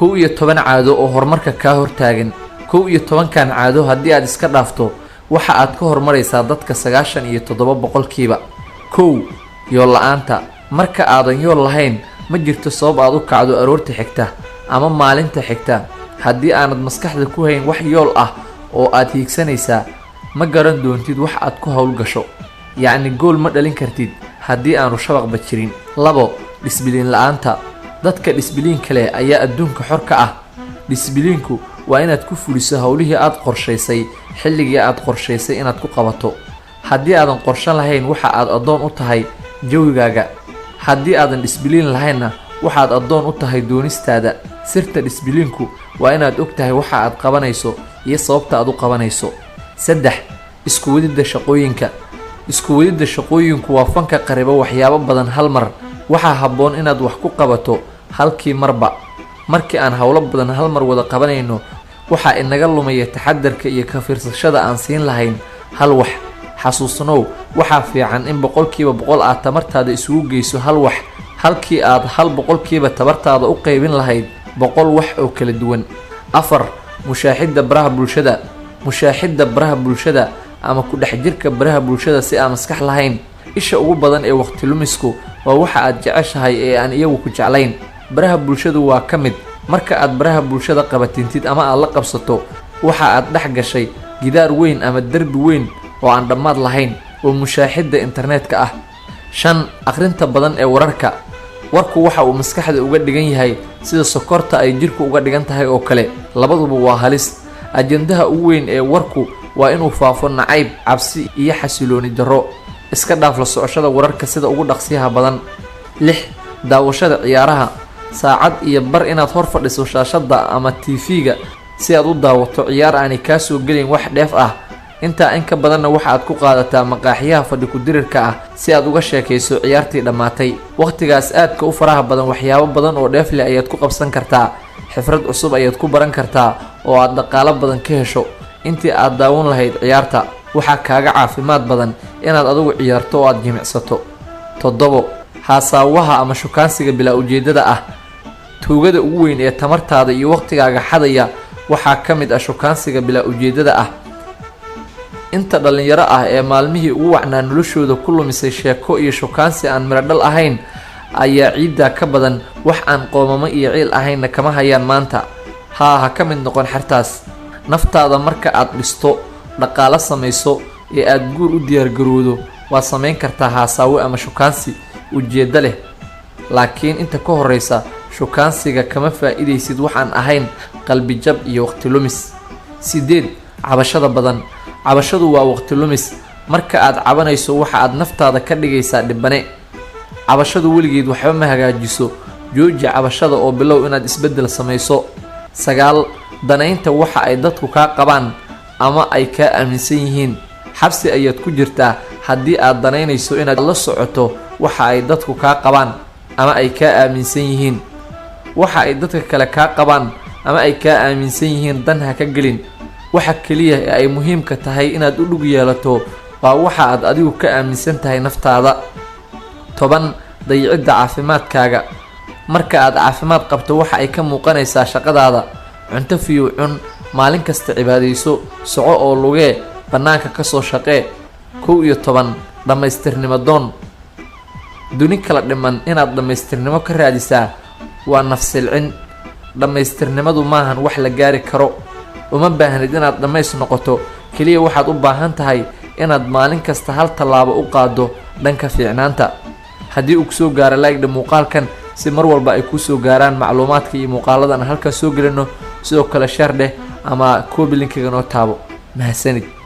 kow iyo toban caado oo horumarka kaa hortaagan. kow iyo tobankan caado haddii aad iska dhaafto waxa aad ka hormaraysaa dadka 97%. kow yool la'aanta. marka aadan yool lahayn ma jirto sabab aad u kacdo aroorta xigta ama maalinta xigta haddii aanad maskaxda ku hayn wax yool ah oo aad hiigsanaysaa ma garan doontid wax aad ku hawl gasho, yacni gool ma dhalin kartid haddii aanu shabaqba jirin. 2 disbiliin la'aanta. dadka disbiliinka leh ayaa adduunka xor ka ah. disbiliinku waa inaad ku fuliso hawlihii aad qorshaysay xilligii aad qorshaysay inaad ku qabato. haddii aadan qorshan lahayn waxa aad addoon u tahay jawigaaga. haddii aadan disbiliin lahaynna waxaad addoon u tahay doonistaada. sirta disbiliinku waa inaad og tahay waxa aad qabanayso iyo sababta aad u qabanayso. 3 isku wadida shaqooyinka. isku wadida shaqooyinku waa fanka qariba waxyaabo badan hal mar. waxaa habboon inaad wax ku qabato halkii marba. markii aan hawlo badan hal mar wada qabanayno waxaa inaga lumaya taxadarka iyo ka fiirsashada aan siin lahayn hal wax. xasuusnow waxaa fiican in 100% aad tamartaada isugu geyso hal wax halkii aad 100% tamartaada u qaybin lahayd 100 wax oo kala duwan. 4 mushaaxidda baraha bulshada. mushaaxidda baraha bulshada ama ku dhex jirka baraha bulshada si aan maskax lahayn. isha ugu badan ee waqti lumisku waa waxa aad jeceshahay ee aan iyagu ku jeclayn. baraha bulshadu waa ka mid. marka aad baraha bulshada qabatintid ama aad la qabsato waxa aad dhex gashay gidaar weyn ama derbi weyn oo aan dhammaad lahayn oo mushaaxidda internetka ah. 5 akhrinta badan ee wararka. warku waxa uu maskaxda uga dhigan yahay sida sokorta ay jirku uga dhigan tahay oo kale, labaduba waa halis. ajandaha ugu weyn ee warku waa inuu faafo nacayb, cabsi iyo xasilooni darro. iska dhaaf la socoshada wararka sida ugu dhaqsiyaha badan. 6 daawashada ciyaaraha. saacad iyo bar inaad hor fadhiso shaashadda ama TV-ga si aad u daawato ciyaar aanay kaa soo gelin wax dheef ah. intaa in ka badanna waxa aad ku qaadataa maqaaxiyaha fadhi ku dirirka ah si aad uga sheekayso ciyaartii dhammaatay. waqtigaas aadka u faraha badan waxyaabo badan oo dheef leh ayaad ku qabsan kartaa. xifrad cusub ayaad ku baran kartaa oo aad dhaqaalo badan ka hesho. intii aad daawan lahayd ciyaarta waxaa kaaga caafimaad badan inaad adigu ciyaarto oo aad jimicsato. 7 haasaawaha ama shukaansiga bilaa ujeedada ah. tuugada ugu weyn ee tamartaada iyo waqtigaaga xadaya waxaa ka mid ah shukaansiga bilaa ujeedada ah. inta dhalinyaro ah ee maalmihii ugu wacnaa noloshooda ku lumisay sheeko iyo shukaansi aan miradhal ahayn ayaa ciiddaa ka badan wax aan qoomamo iyo ciil ahaynna kama hayaan maanta. ha ka mid noqon xertaas. naftaada marka aad dhisto, dhaqaalo samayso ee aad guur u diyaargarowdo waad samayn kartaa haasaawe ama shukaansi ujeeddo leh, laakiin inta ka horeysa shukaansiga kama faa'iidaysid waxaan ahayn qalbi jab iyo waqti lumis. 8 cabashada badan. cabashadu waa waqti lumis. marka aad cabanayso waxa aad naftaada ka dhigaysaa dhibane. cabashadu weligeed waxba ma hagaajiso. jooji cabashada oo bilow inaad isbeddel samayso. 9 danaynta waxa ay dadku kaa qabaan ama ay kaa aaminsan yihiin. xabsi ayaad ku jirtaa haddii aad danaynayso inaad la socoto waxa ay dadku kaa qabaan ama ay kaa aaminsan yihiin. waxa ay dadka kale kaa qabaan ama ay kaa aaminsan yihiin dan ha ka gelin. waxa kaliya ee ay muhiimka tahay inaad u dhug yeelato waa waxa aad adigu ka aaminsan tahay naftaada. 10 dayicidda caafimaadkaaga. marka aad caafimaad qabto waxa ay ka muuqanaysaa shaqadaada. cunto fiiw cun, maalin kasta cibaadayso, soco oo lugee, bannaanka ka soo shaqee. 11 dhammaystirnimo doon. duni kala dhiman inaad dhammaystirnimo ka raadisaa waa nafsilcin. dhammaystirnimadu maahan wax la gaari karo. uma baahnid inaad dhammays noqoto, keliya waxaad u baahan tahay inaad maalin kasta hal tallaabo u qaado dhanka fiicnaanta. haddii uu kusoo gaaro like-da muuqaalkan si mar walba ay kuu soo gaaraan macluumaadka iyo muuqaaladan halkan soo gelino, sidoo kale share dheh ama copy linkiga noo taabo. mahadsanid.